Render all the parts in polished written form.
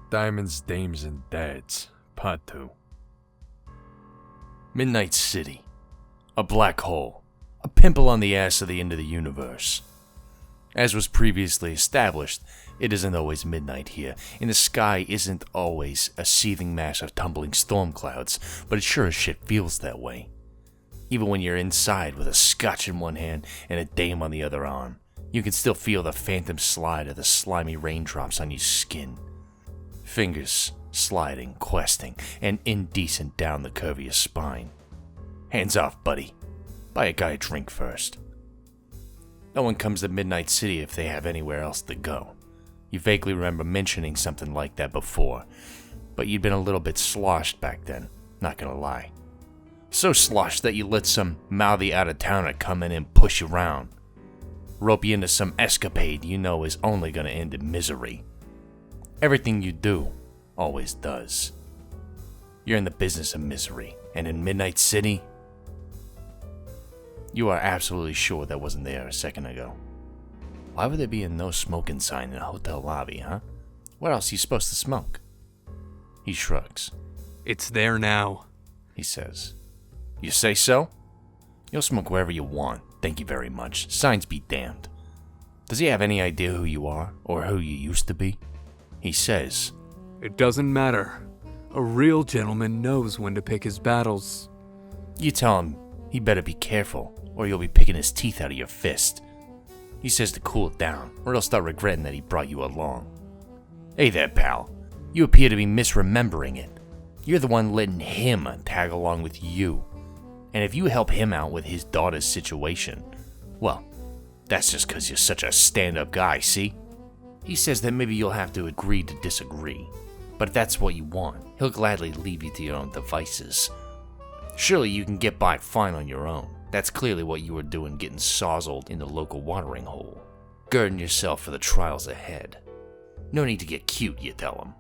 Diamonds, Dames, and Dads, Part 2. Midnight City. A black hole. A pimple on the ass of the end of the universe. As was previously established, it isn't always midnight here, and the sky isn't always a seething mass of tumbling storm clouds, but it sure as shit feels that way. Even when you're inside with a scotch in one hand and a dame on the other arm, you can still feel the phantom slide of the slimy raindrops on your skin. Fingers sliding, questing, and indecent down the curve of your spine. Hands off, buddy. Buy a guy a drink first. No one comes to Midnight City if they have anywhere else to go. You vaguely remember mentioning something like that before, but you'd been a little bit sloshed back then, not gonna lie. So sloshed that you let some mouthy out-of-towner come in and push you around. Rope you into some escapade you know is only gonna end in misery. Everything you do always does. You're in the business of misery, and in Midnight City, you are absolutely sure that wasn't there a second ago. Why would there be a no smoking sign in a hotel lobby, huh? Where else are you supposed to smoke? He shrugs. It's there now, he says. You say so? You'll smoke wherever you want, thank you very much. Signs be damned. Does he have any idea who you are, or who you used to be? He says, It doesn't matter. A real gentleman knows when to pick his battles. You tell him he better be careful, or you'll be picking his teeth out of your fist. He says to cool it down, or he'll start regretting that he brought you along. Hey there, pal. You appear to be misremembering it. You're the one letting him tag along with you. And if you help him out with his daughter's situation, well, that's just because you're such a stand-up guy, see? He says that maybe you'll have to agree to disagree. But if that's what you want, he'll gladly leave you to your own devices. Surely you can get by fine on your own. That's clearly what you were doing getting sozzled in the local watering hole. Girding yourself for the trials ahead. No need to get cute, you tell him.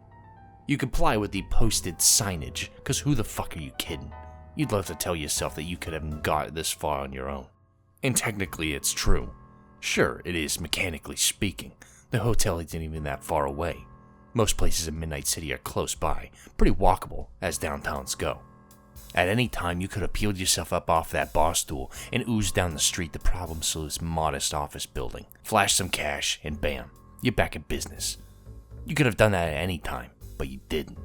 You comply with the posted signage, cause who the fuck are you kidding? You'd love to tell yourself that you could have got this far on your own. And technically it's true. Sure, it is mechanically speaking. The hotel isn't even that far away. Most places in Midnight City are close by, pretty walkable as downtowns go. At any time, you could have peeled yourself up off that bar stool and oozed down the street to Problem Sleuth's modest office building, flash some cash, and bam, you're back in business. You could have done that at any time, but you didn't.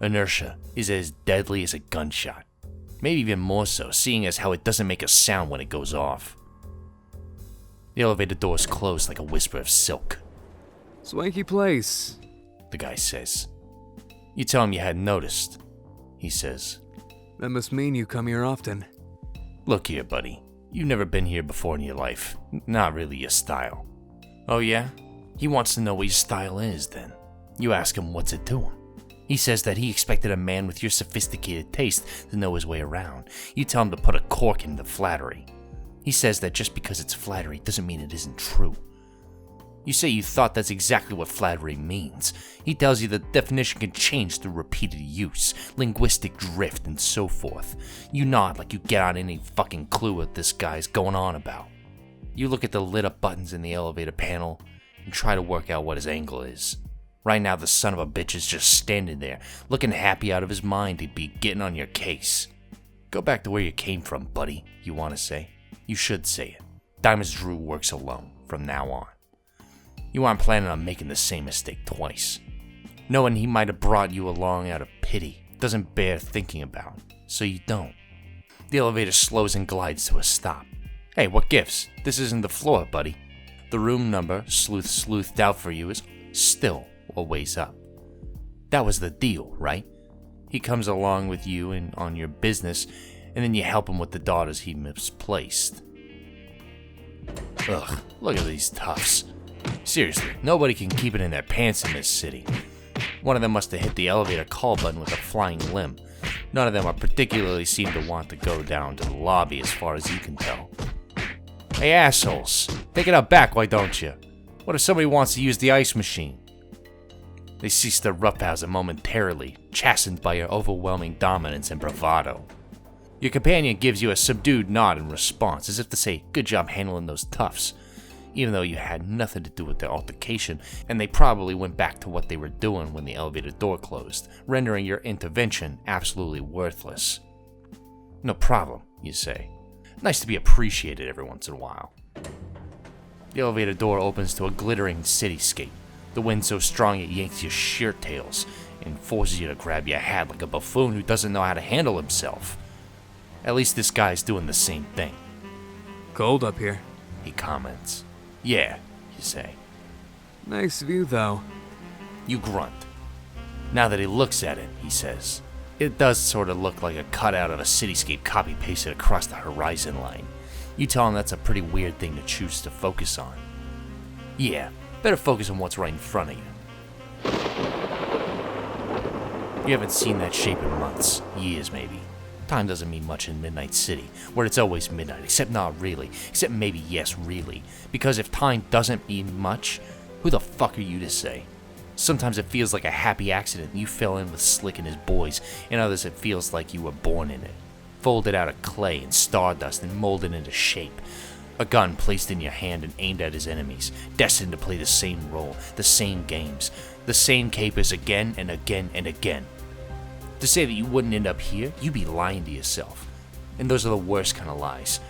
Inertia is as deadly as a gunshot. Maybe even more so, seeing as how it doesn't make a sound when it goes off. The elevator doors close like a whisper of silk. Swanky place, the guy says. You tell him you hadn't noticed, he says. That must mean you come here often. Look here, buddy. You've never been here before in your life. Not really your style. Oh yeah? He wants to know what your style is, then. You ask him what's it to him. He says that he expected a man with your sophisticated taste to know his way around. You tell him to put a cork in the flattery. He says that just because it's flattery doesn't mean it isn't true. You say you thought that's exactly what flattery means. He tells you the definition can change through repeated use, linguistic drift, and so forth. You nod like you get on any fucking clue what this guy's going on about. You look at the lit up buttons in the elevator panel and try to work out what his angle is. Right now the son of a bitch is just standing there, looking happy out of his mind to be getting on your case. Go back to where you came from, buddy, you want to say. You should say it. Diamond's Droog works alone from now on. You aren't planning on making the same mistake twice. Knowing he might have brought you along out of pity doesn't bear thinking about, so you don't. The elevator slows and glides to a stop. Hey, what gives? This isn't the floor, buddy. The room number Sleuth sleuthed out for you is still a ways up. That was the deal, right? He comes along with you and on your business, and then you help him with the daughters he misplaced. Ugh, look at these toughs. Seriously, nobody can keep it in their pants in this city. One of them must have hit the elevator call button with a flying limb. None of them are particularly seem to want to go down to the lobby as far as you can tell. Hey assholes, take it out back, why don't you? What if somebody wants to use the ice machine? They cease their roughhousing momentarily, chastened by your overwhelming dominance and bravado. Your companion gives you a subdued nod in response, as if to say, good job handling those toughs. even though you had nothing to do with their altercation, and they probably went back to what they were doing when the elevator door closed, rendering your intervention absolutely worthless. No problem, you say. Nice to be appreciated every once in a while. The elevator door opens to a glittering cityscape. The wind so strong it yanks your shirt tails and forces you to grab your hat like a buffoon who doesn't know how to handle himself. At least this guy's doing the same thing. Cold up here. He comments. Yeah, you say. Nice view, though. You grunt. Now that he looks at it, he says, it does sort of look like a cutout of a cityscape copy-pasted across the horizon line. You tell him that's a pretty weird thing to choose to focus on. Yeah, better focus on what's right in front of you. You haven't seen that shape in months, years maybe. Time doesn't mean much in Midnight City, where it's always midnight, except not really, except maybe yes really. Because if time doesn't mean much, who the fuck are you to say? Sometimes it feels like a happy accident and you fell in with Slick and his boys, and others it feels like you were born in it. Folded out of clay and stardust and molded into shape. A gun placed in your hand and aimed at his enemies, destined to play the same role, the same games, the same capers again and again and again. To say that you wouldn't end up here, you'd be lying to yourself. And those are the worst kind of lies,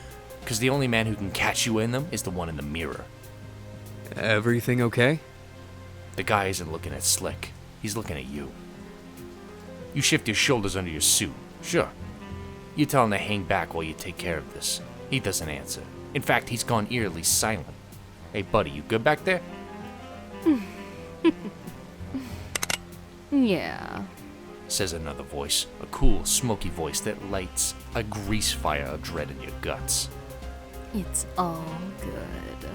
because the only man who can catch you in them is the one in the mirror. Everything okay? The guy isn't looking at Slick, he's looking at you. You shift your shoulders under your suit, sure. You tell him to hang back while you take care of this. He doesn't answer. In fact, he's gone eerily silent. Hey buddy, you good back there? Yeah. Says another voice, a cool, smoky voice that lights a grease fire of dread in your guts. It's all good.